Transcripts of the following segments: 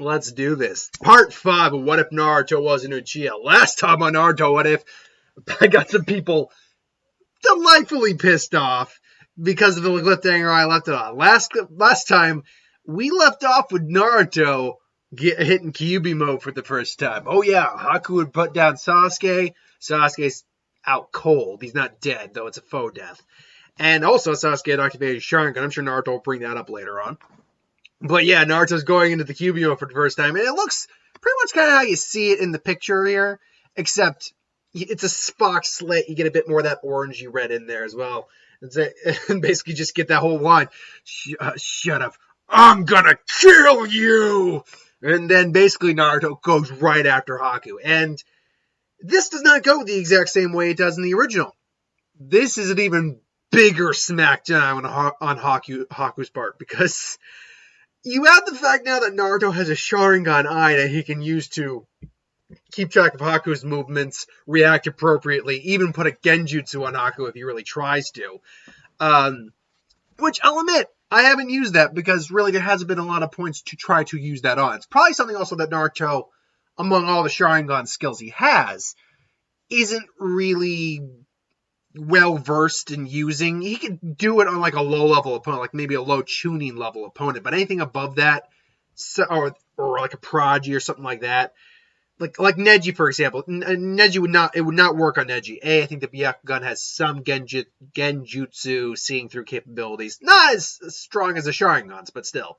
Let's do this. Part 5 of What If Naruto Was an Uchiha. Last time on Naruto What If, I got some people delightfully pissed off because of the cliffhanger I left it on. Last time, we left off with Naruto hitting Kyuubi mode for the first time. Oh yeah, Haku would put down Sasuke. Sasuke's out cold. He's not dead, though it's a faux death. And also, Sasuke had activated Sharingan. I'm sure Naruto will bring that up later on. But yeah, Naruto's going into the Kyuubi mode for the first time, and it looks pretty much kind of how you see it in the picture here, except it's a Spock slit. You get a bit more of that orangey red in there as well. And basically just get that whole line, shut up, I'm gonna kill you! And then basically Naruto goes right after Haku. And this does not go the exact same way it does in the original. This is an even bigger smackdown on Haku's part, because you have the fact now that Naruto has a Sharingan eye that he can use to keep track of Haku's movements, react appropriately, even put a Genjutsu on Haku if he really tries to. Which I'll admit, I haven't used that because really there hasn't been a lot of points to try to use that on. It's probably something also that Naruto, among all the Sharingan skills he has, isn't really well versed in using. He could do it on like a low level opponent, like maybe a low tuning level opponent, but anything above that, or like a Prodigy or something like that, like Neji for example, Neji would not work on Neji. I think the Byakugan has some Genjutsu seeing through capabilities, not as strong as the Sharingans, but still.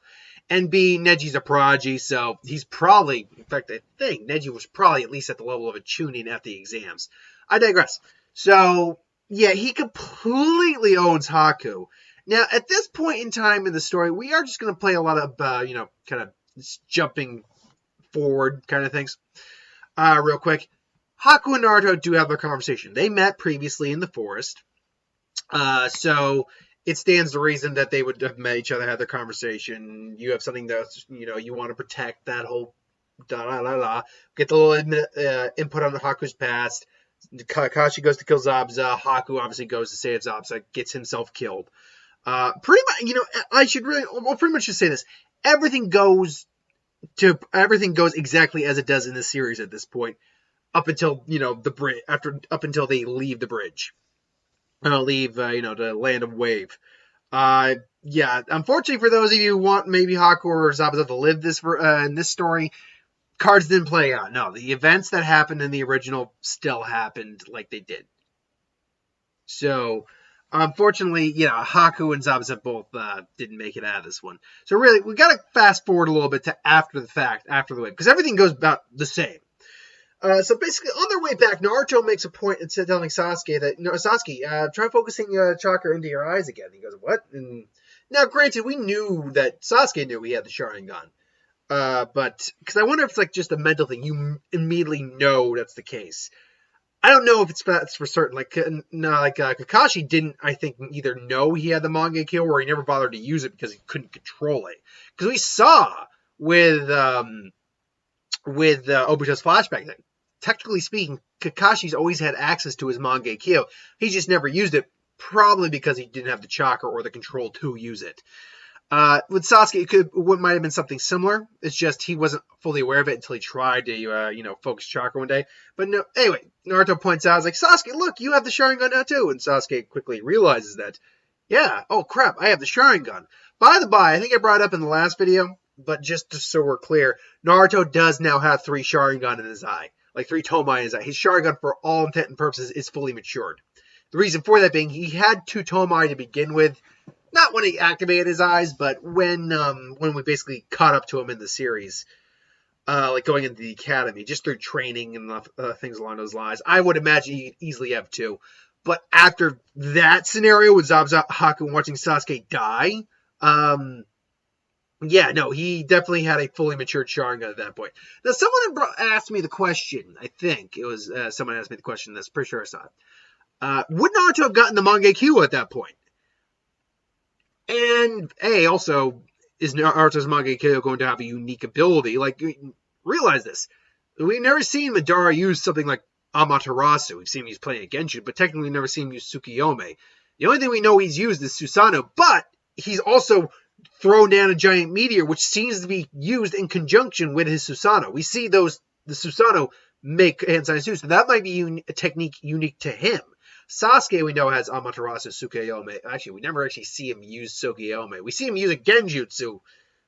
And B, Neji's a Prodigy, so he's probably, in fact, I think Neji was probably at least at the level of a tuning at the exams. I digress. So yeah, he completely owns Haku. Now, at this point in time in the story, we are just going to play a lot of, kind of jumping forward kind of things. Real quick, Haku and Naruto do have their conversation. They met previously in the forest. So it stands to reason that they would have met each other, had their conversation. You have something that, you want to protect, that whole get the little input on Haku's past. Kakashi goes to kill Zabuza. Haku obviously goes to save Zabuza, gets himself killed. Pretty much, pretty much just say this. Everything goes exactly as it does in the series at this point, up until the bridge. Up until they leave the bridge, the land of Wave. Yeah. Unfortunately for those of you who want maybe Haku or Zabuza to live this in this story, cards didn't play out. No, the events that happened in the original still happened like they did. So, unfortunately, Haku and Zabuza both didn't make it out of this one. So really, we got to fast forward a little bit to after the fact, after the wave, because everything goes about the same. So basically, on their way back, Naruto makes a point in telling Sasuke that, Sasuke, try focusing chakra into your eyes again. He goes, what? And now, granted, we knew that Sasuke knew he had the Sharingan. But because I wonder if it's like just a mental thing, you immediately know that's the case. I don't know if that's for certain. Kakashi didn't, I think, either know he had the Mangekyo or he never bothered to use it because he couldn't control it. Because we saw with Obito's flashback that, technically speaking, Kakashi's always had access to his Mangekyo. He just never used it, probably because he didn't have the chakra or the control to use it. With Sasuke, it might have been something similar. It's just he wasn't fully aware of it until he tried to, focus chakra one day. But no, anyway, Naruto points out, Sasuke, look, you have the Sharingan now too. And Sasuke quickly realizes that, yeah, oh crap, I have the Sharingan. By the by, I think I brought it up in the last video, but just so we're clear, Naruto does now have 3 Sharingan in his eye. Like 3 Tomai in his eye. His Sharingan, for all intent and purposes, is fully matured. The reason for that being, he had 2 Tomai to begin with. Not when he activated his eyes, but when we basically caught up to him in the series, going into the academy, just through training and things along those lines. I would imagine he'd easily have 2. But after that scenario with Zabuza, Haku watching Sasuke die, he definitely had a fully matured Sharingan at that point. Now, someone asked me the question, I think it was someone asked me the question, that's pretty sure I saw it. Would Naruto have gotten the Mangekyo at that point? And, also, is Naruto's Mangekyo going to have a unique ability? Realize this. We've never seen Madara use something like Amaterasu. We've seen him use playing Genshin, but technically we've never seen him use Tsukiyomi. The only thing we know he's used is Susanoo, but he's also thrown down a giant meteor, which seems to be used in conjunction with his Susanoo. We see the Susanoo make hand sign suits. That might be a technique unique to him. Sasuke, we know, has Amaterasu Tsukuyomi. Actually, we never actually see him use Tsukuyomi. We see him use a Genjutsu,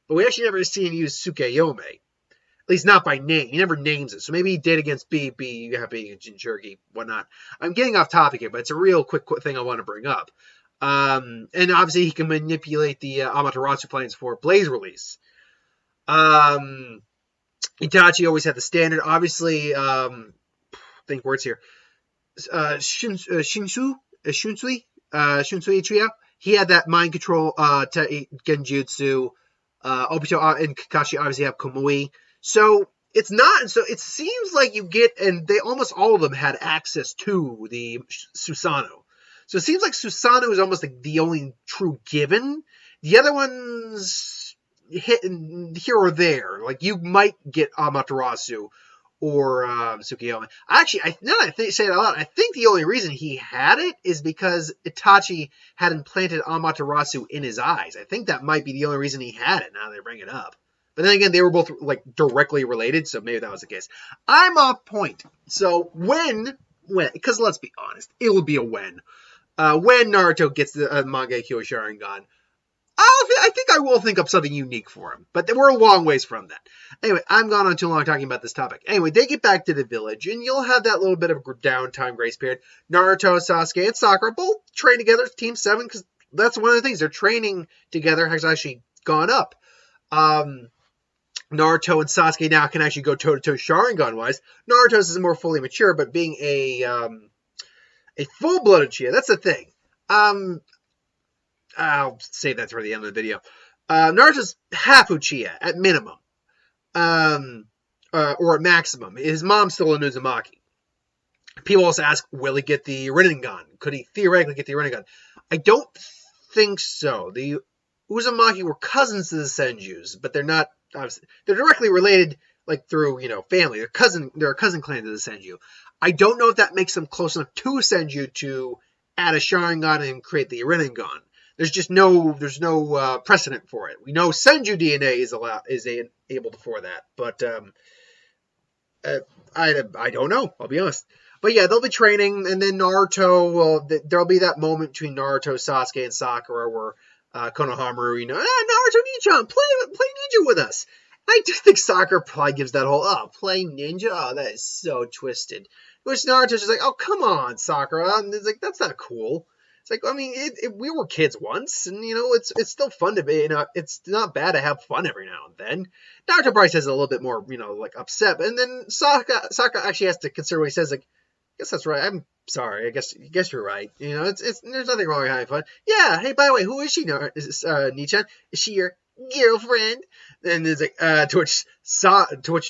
but we actually never see him use Tsukuyomi. At least not by name. He never names it. So maybe he did against BB, Jinchuriki, whatnot. I'm getting off topic here, but it's a real quick thing I want to bring up. And obviously he can manipulate the Amaterasu planes for blaze release. Itachi always had the standard. Obviously, think words here. Shunsui Uchiha. He had that mind control genjutsu. Obito and Kakashi obviously have Kamui. So it's not. So it seems like you get, and they almost all of them had access to the Susanoo. So it seems like Susanoo is almost like the only true given. The other ones hit here or there. Like you might get Amaterasu or Tsukuyomi. Actually, now that I say it out loud, I think the only reason he had it is because Itachi had implanted Amaterasu in his eyes. I think that might be the only reason he had it, now they bring it up. But then again, they were both like directly related, so maybe that was the case. I'm off point. So when, because let's be honest, it will be a when. When Naruto gets the Mangekyo Sharingan, I think I will think up something unique for him. But we're a long ways from that. Anyway, I'm gone on too long talking about this topic. Anyway, they get back to the village, and you'll have that little bit of downtime grace period. Naruto, Sasuke, and Sakura both train together, Team 7, because that's one of the things. They're training together has actually gone up. Naruto and Sasuke now can actually go toe-to-toe Sharingan-wise. Naruto's is more fully mature, but being a full-blooded Uchiha, that's the thing. I'll save that for the end of the video. Naruto's half Uchiha, at minimum. Or at maximum. His mom's still a Uzumaki. People also ask, will he get the Rinnegan? Could he theoretically get the Rinnegan? I don't think so. The Uzumaki were cousins to the Senjus, but they're not, obviously, they're directly related, like, through, family. They're a cousin clan to the Senju. I don't know if that makes them close enough to Senju to add a Sharingan and create the Rinnegan. There's no precedent for it. We know Senju DNA is able for that, but I don't know. I'll be honest. But yeah, they'll be training, and then Naruto. There'll be that moment between Naruto, Sasuke, and Sakura where Konohamaru, Naruto Nichan, play ninja with us. I do think Sakura probably gives that whole play ninja. Oh, that is so twisted. Which Naruto's just like, oh come on, Sakura, and it's like that's not cool. It's like, I mean, we were kids once, and, it's still fun to be, it's not bad to have fun every now and then. Naruto probably says it a little bit more, like, upset, and then Sakura actually has to consider what he says, like, I guess that's right, I'm sorry, I guess you're right, there's nothing wrong with having fun. Yeah, hey, by the way, who is she, Nichan? Is she your girlfriend? And it's like, to which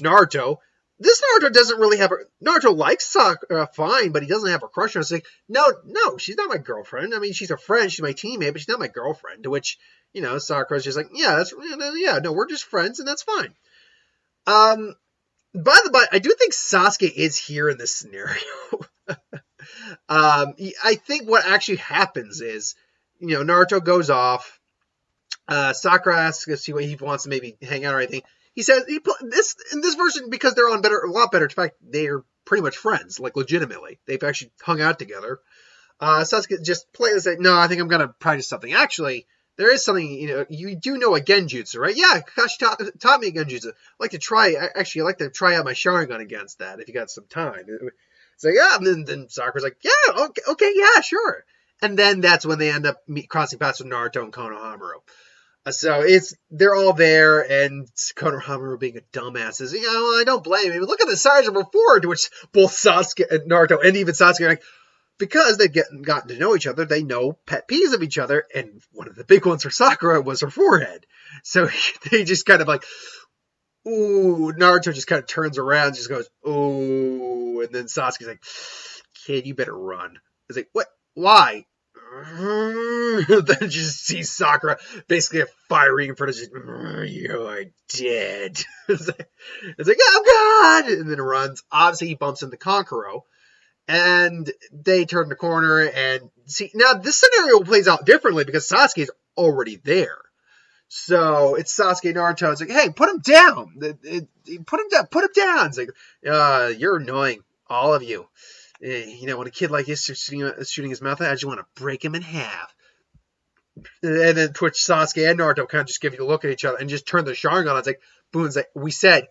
Naruto, this Naruto doesn't really have Naruto likes Sakura fine, but he doesn't have a crush on her. It's like, no, she's not my girlfriend. I mean, she's a friend, she's my teammate, but she's not my girlfriend. To which, Sakura's just like, we're just friends, and that's fine. By the by, I do think Sasuke is here in this scenario. I think what actually happens is, Naruto goes off. Sakura asks if he wants to maybe hang out or anything. He says in this version, because they're on a lot better. In fact, they're pretty much friends, like legitimately. They've actually hung out together. Sasuke just plays say, no, I think I'm gonna practice something. Actually, there is something, you do know a Genjutsu, right? Yeah, Kakashi taught me a Genjutsu. I'd like to try out my Sharingan against that if you got some time. It's like, yeah, and then Sakura's like, yeah, okay, yeah, sure. And then that's when they end up crossing paths with Naruto and Konohamaru. So they're all there, and Konohamaru being a dumbass is, I don't blame him. Look at the size of her forehead, to which both Sasuke and Naruto and even Sasuke are like, because they've gotten to know each other, they know pet peeves of each other, and one of the big ones for Sakura was her forehead. So they just kind of like, ooh, Naruto just kind of turns around, just goes, ooh, and then Sasuke's like, kid, you better run. It's like, what? Why? Then you just see Sakura basically firing in front of you. You're dead. It's like, oh god! And then it runs. Obviously, he bumps into Kankuro. And they turn the corner and see. Now, this scenario plays out differently because Sasuke's already there. So it's Sasuke and Naruto. It's like, hey, put him down. Put him down. Put him down. It's like, you're annoying, all of you. You know, when a kid like this is shooting his mouth out, I just want to break him in half. And then Twitch, Sasuke, and Naruto kind of just give you a look at each other and just turn the Sharingan on. It's like, boom, it's like, we said,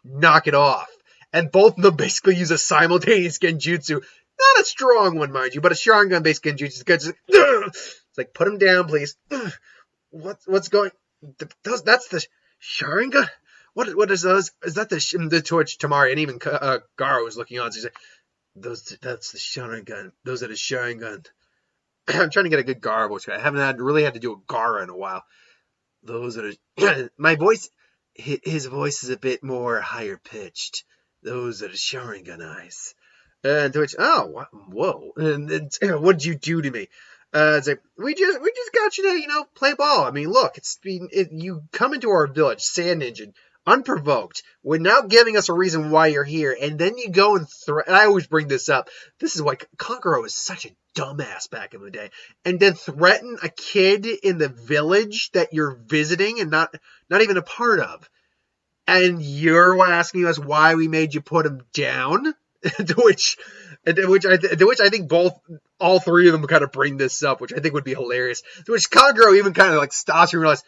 knock it off. And both of them basically use a simultaneous genjutsu. Not a strong one, mind you, but a Sharingan-based genjutsu. It's like, put him down, please. What's going? That's the Sharingan. What is those? Is that the Twitch Tamari and even Garo was looking on? So he's like, that's the Sharingan. Those are the Sharingan. I'm trying to get a good Garo voice. I haven't really had to do a Garo in a while. Those are the, my voice. His voice is a bit more higher pitched. Those are the Sharingan eyes. And Twitch, oh, whoa! And what did you do to me? It's like we just got you to play ball. I mean, look, you come into our village, Sand Ninja, unprovoked. We're now giving us a reason why you're here, and then you go and I always bring this up. This is why Kankuro was such a dumbass back in the day, and then threaten a kid in the village that you're visiting and not even a part of, and you're asking us why we made you put him down. to which I think all three of them kind of bring this up, which I think would be hilarious. To which Kaguro even kind of like stops and realizes.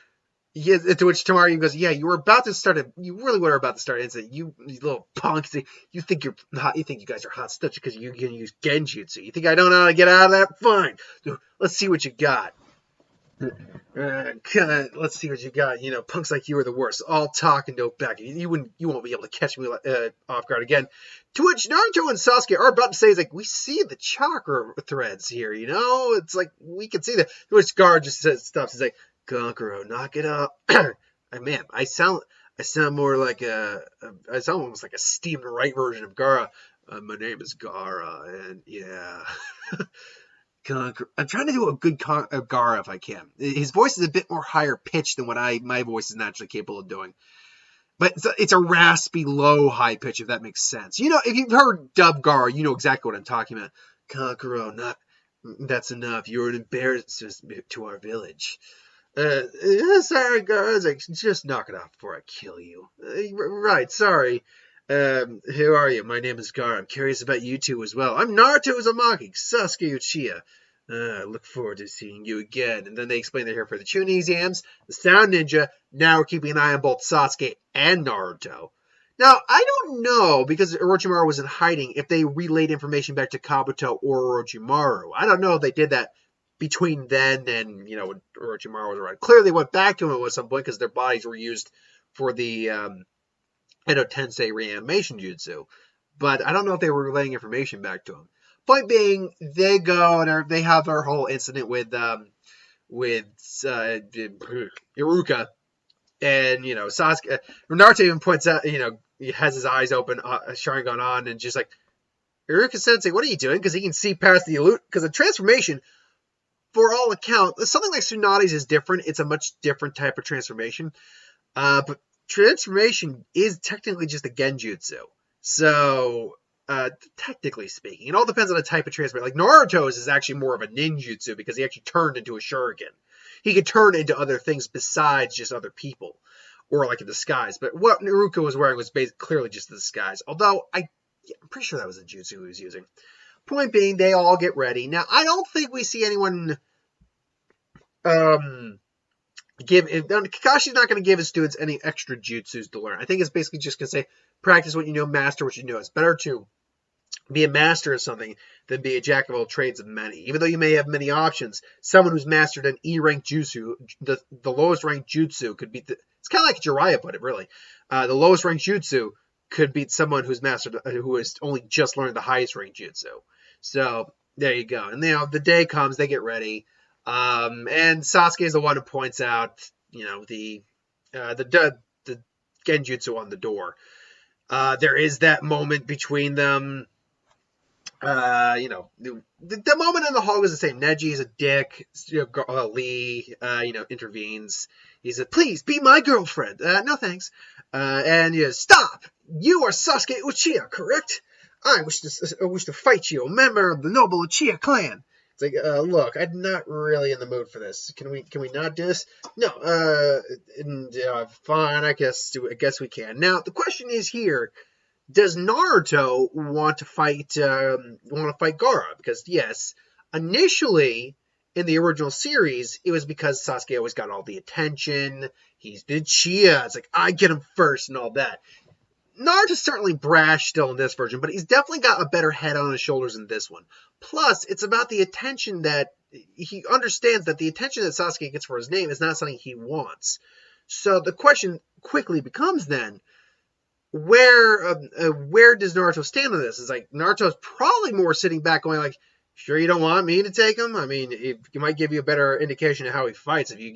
To which Tamari even goes, yeah, you really were about to start. And say, you little punks, you think you guys are hot stuff because you can use genjutsu. You think I don't know how to get out of that? Fine. Let's see what you got. Let's see what you got. Punks like you are the worst. All talk and no back. You won't be able to catch me off guard again. To which Naruto and Sasuke are about to say, is like, we see the chakra threads here. It's like we can see that. To which Gar just stops. He's like, Kankuro, knock it up. Man, I sound more like I sound almost like a Steven Wright version of Gara. My name is Gara, and yeah. I'm trying to do a good Gara if I can. His voice is a bit more higher pitched than what my voice is naturally capable of doing. But it's a raspy, low, high pitch, if that makes sense. If you've heard dub Gara, you know exactly what I'm talking about. Kankuro, that's enough. You're an embarrassment to our village. Sorry, guys. Just knock it off before I kill you. Right, sorry. Who are you? My name is Gar. I'm curious about you two as well. I'm Naruto Uzumaki, Sasuke Uchiha. I look forward to seeing you again. And then they explain they're here for the Chunin exams, the Sound Ninja. Now we're keeping an eye on both Sasuke and Naruto. Now, I don't know, because Orochimaru was in hiding, if they relayed information back to Kabuto or Orochimaru. I don't know if they did that between then and, when Orochimaru was around. Clearly they went back to him at some point because their bodies were used for the Edo Tensei reanimation jutsu. But I don't know if they were relaying information back to him. Point being, they go and they have their whole incident with Iruka. And, Sasuke, Naruto even points out, he has his eyes open, Sharingan on, and just like, Iruka-sensei, what are you doing? Because he can see past the illusion. Because the transformation, for all accounts, something like Tsunadi's is different. It's a much different type of transformation. But transformation is technically just a genjutsu. So, technically speaking, it all depends on the type of transformation. Like Naruto's is actually more of a ninjutsu because he actually turned into a shuriken. He could turn into other things besides just other people, or like a disguise. But what Naruto was wearing was clearly just a disguise. Although I'm pretty sure that was a jutsu he was using. Point being, they all get ready. Now, I don't think we see anyone Kakashi's not going to give his students any extra jutsus to learn. I think it's basically just going to say, practice what you know, master what you know. It's better to be a master of something than be a jack of all trades of many. Even though you may have many options, someone who's mastered an E-rank jutsu, the lowest ranked jutsu could beat it's kind of like Jiraiya put it, really. The lowest ranked jutsu could beat someone who has only just learned the highest ranked jutsu. So there you go. And the day comes, they get ready. And Sasuke is the one who points out, the genjutsu on the door. There is that moment between them. The moment in the hall is the same. Neji is a dick. Lee, intervenes. He said, "Please be my girlfriend." No thanks. And stop. You are Sasuke Uchiha, correct? I wish to fight you, a member of the noble Uchiha clan. It's like, look, I'm not really in the mood for this. Can we not do this? No, fine. I guess we can. Now the question is here: does Naruto want to fight Gaara? Because yes, initially in the original series, it was because Sasuke always got all the attention. He's the Uchiha. It's like I get him first and all that. Naruto's certainly brash still in this version, but he's definitely got a better head on his shoulders in this one. Plus, it's about the attention that he understands that the attention that Sasuke gets for his name is not something he wants. So the question quickly becomes then, where does Naruto stand on this? It's like Naruto's probably more sitting back going like, sure you don't want me to take him? I mean, it might give you a better indication of how he fights if you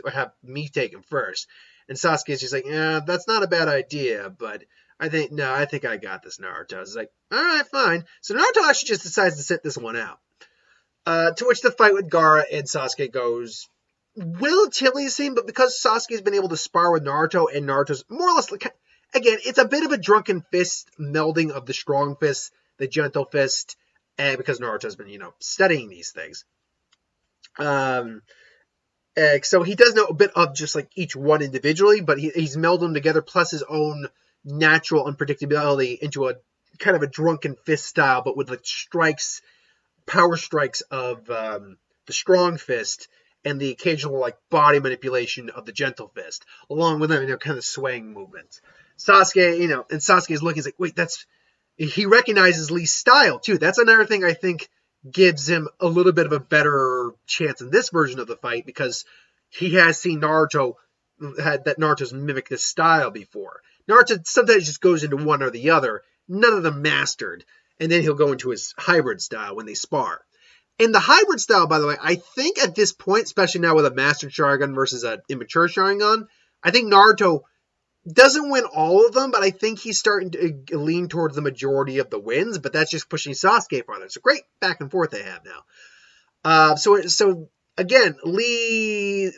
have me take him first. And Sasuke's just like, yeah, that's not a bad idea, but I think I got this, Naruto. It's like, all right, fine. So Naruto actually just decides to sit this one out. To which the fight with Gaara and Sasuke goes relatively the same, but because Sasuke's been able to spar with Naruto and Naruto's more or less, again, it's a bit of a drunken fist melding of the strong fist, the gentle fist, and because Naruto's been, studying these things. So he does know a bit of just like each one individually, but he's melded them together plus his own natural unpredictability into a kind of a drunken fist style, but with like power strikes of the strong fist and the occasional like body manipulation of the gentle fist, along with them, kind of swaying movements. Sasuke, and Sasuke's looking, he's like, wait, he recognizes Lee's style too. That's another thing I think gives him a little bit of a better chance in this version of the fight because he has seen Naruto's mimicked this style before. Naruto sometimes just goes into one or the other, none of them mastered, and then he'll go into his hybrid style when they spar. In the hybrid style, by the way, I think at this point, especially now with a mastered Sharingan versus an immature Sharingan, I think Naruto doesn't win all of them, but I think he's starting to lean towards the majority of the wins, but that's just pushing Sasuke farther. It's a great back and forth they have now. So again, Lee's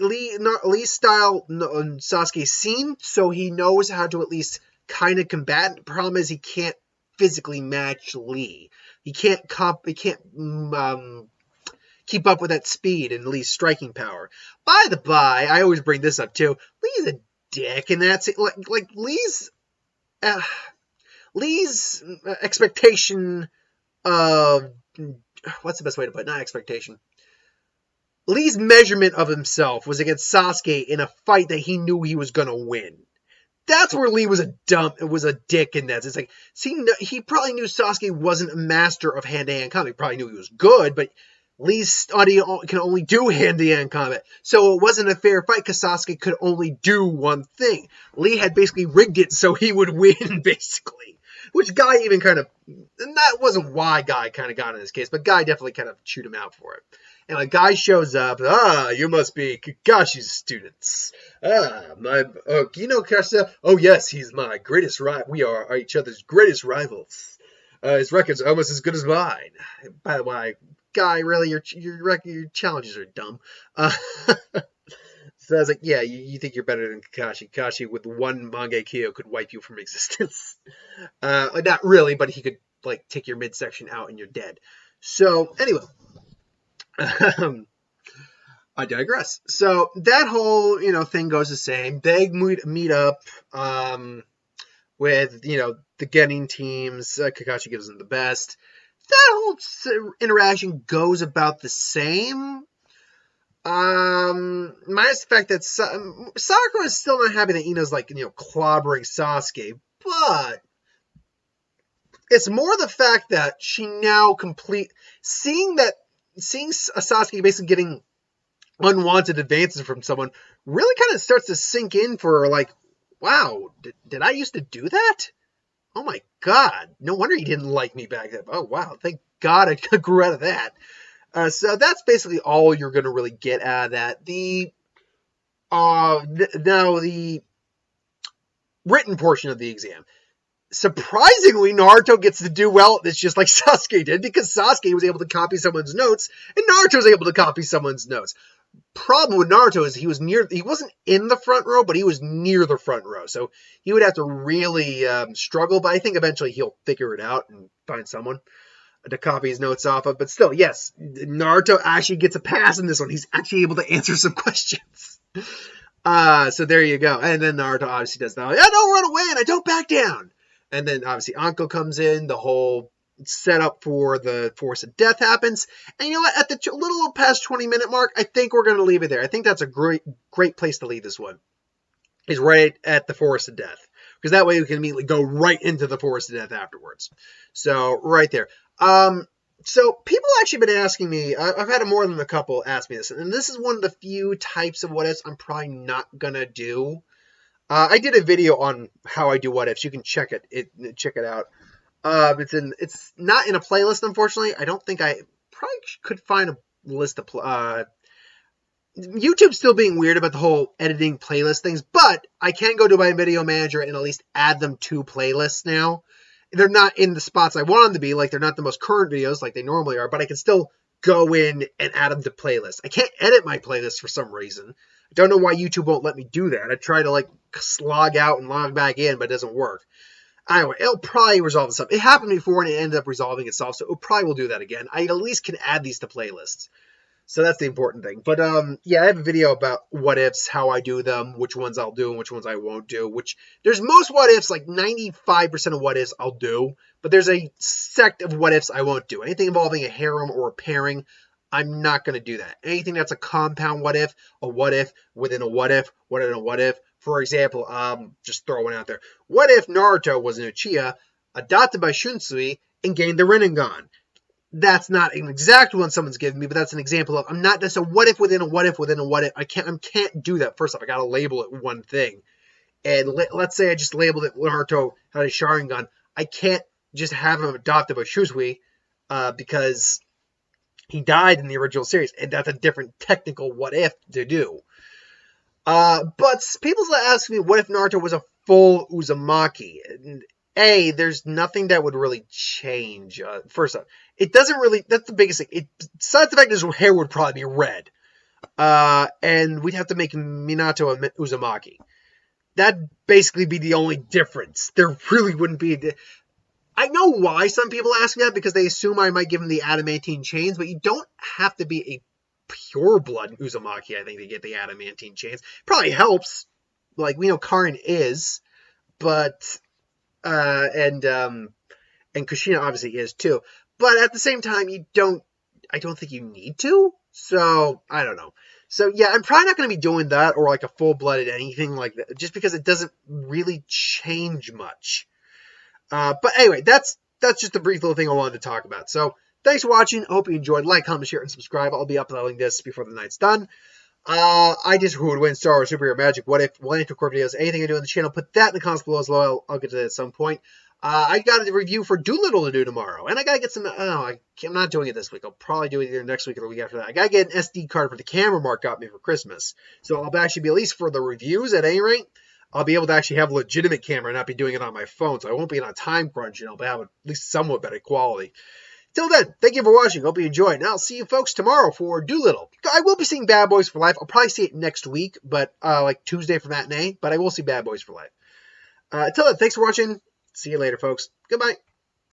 style Sasuke's seen, so he knows how to at least kind of combat. The problem is he can't physically match Lee. He can't keep up with that speed and Lee's striking power. By the by, I always bring this up too. Lee's a dick, and that's like Lee's expectation of what's the best way to put it? Not expectation. Lee's measurement of himself was against Sasuke in a fight that he knew he was gonna win. That's where Lee was a dick in that. It's like, see, he probably knew Sasuke wasn't a master of hand-to-hand combat. He probably knew he was good, but Lee's study can only do hand-to-hand combat. So it wasn't a fair fight because Sasuke could only do one thing. Lee had basically rigged it so he would win, basically. Which Guy even kind of, and that wasn't why Guy kind of got in this case, but Guy definitely kind of chewed him out for it. And a guy shows up, you must be Kakashi's students. Kasa? Oh yes, he's my greatest rival. We are each other's greatest rivals. His record's almost as good as mine. By the way, Guy, really, your challenges are dumb. So I was like, yeah, you think you're better than Kakashi. Kakashi with one Mangekyo could wipe you from existence. Not really, but he could like take your midsection out and you're dead. So anyway, I digress. So that whole thing goes the same. They meet up with the Genin teams. Kakashi gives them the best. That whole interaction goes about the same. Minus the fact that Sakura is still not happy that Ino's clobbering Sasuke, but it's more the fact that she now seeing Sasuke basically getting unwanted advances from someone really kind of starts to sink in for her, wow, did I used to do that? Oh my god, no wonder he didn't like me back then. Oh wow, thank god I grew out of that. So that's basically all you're going to really get out of that. Now the written portion of the exam. Surprisingly, Naruto gets to do well at this just like Sasuke did, because Sasuke was able to copy someone's notes, and Naruto was able to copy someone's notes. Problem with Naruto is he wasn't in the front row, but he was near the front row, so he would have to really struggle, but I think eventually he'll figure it out and find someone. to copy his notes off of. But still, yes, Naruto actually gets a pass in this one. He's actually able to answer some questions. So there you go. And then Naruto obviously does that. I don't run away and I don't back down. And then obviously Anko comes in. The whole setup for the Force of Death happens. And you know what? At the little past 20-minute mark, I think we're going to leave it there. I think that's a great place to leave this one. Is right at the Force of Death. Because that way we can immediately go right into the Force of Death afterwards. So right there. So people actually been asking me, I've had more than a couple ask me this, and this is one of the few types of what ifs I'm probably not going to do. I did a video on how I do what ifs. You can check it out. It's not in a playlist, unfortunately. I don't think I probably could find a list of YouTube's still being weird about the whole editing playlist things, but I can go to my video manager and at least add them to playlists now. They're not in the spots I want them to be, like they're not the most current videos like they normally are, but I can still go in and add them to playlists. I can't edit my playlist for some reason. I don't know why YouTube won't let me do that. I try to log out and log back in, but it doesn't work. Anyway, it'll probably resolve itself. It happened before and it ended up resolving itself, so it probably will do that again. I at least can add these to playlists. So that's the important thing. But yeah, I have a video about what ifs, how I do them, which ones I'll do and which ones I won't do. Which there's most what ifs, like 95% of what ifs I'll do, but there's a sect of what ifs I won't do. Anything involving a harem or a pairing, I'm not going to do that. Anything that's a compound what if, a what if within a what if, within a what if. For example, just throw one out there. What if Naruto was an Uchiha, adopted by Shunsui, and gained the Rinnegan? That's not an exact one someone's given me, but that's an example of that's a what if within a what if within a what if. I can't do that. First off, I gotta label it one thing. And let's say I just labeled it Naruto had a Sharingan. I can't just have him adopted by Shunsui because he died in the original series, and that's a different technical what if to do. But people ask me, what if Naruto was a full Uzumaki? And there's nothing that would really change. First off, it doesn't really, that's the biggest thing. Besides the fact his hair would probably be red. And we'd have to make Minato a Uzumaki. That'd basically be the only difference. There really wouldn't be. I know why some people ask me that, because they assume I might give him the adamantine chains, but you don't have to be a pure blood Uzumaki, I think, to get the adamantine chains. Probably helps. Like, we know Karin is, but and Kushina obviously is too. But at the same time, I don't think you need to. So, I don't know. So, yeah, I'm probably not going to be doing that or like a full-blooded anything like that, just because it doesn't really change much. But anyway, that's just a brief little thing I wanted to talk about. So, thanks for watching. I hope you enjoyed. Like, comment, share, and subscribe. I'll be uploading this before the night's done. Who would win Star Wars Superhero Magic? What if? What into core videos? Anything I do on the channel? Put that in the comments below as well. I'll get to that at some point. I got a review for Doolittle to do tomorrow, and I gotta get some. I'm not doing it this week. I'll probably do it either next week or the week after that. I gotta get an SD card for the camera Mark got me for Christmas, so I'll actually be, at least for the reviews at any rate, I'll be able to actually have a legitimate camera and not be doing it on my phone. So I won't be on a time crunch, and I'll have at least somewhat better quality. Till then, thank you for watching. Hope you enjoyed. And I'll see you folks tomorrow for Doolittle. I will be seeing Bad Boys for Life. I'll probably see it next week, but like Tuesday for matinee. But I will see Bad Boys for Life. Till then, thanks for watching. See you later, folks. Goodbye.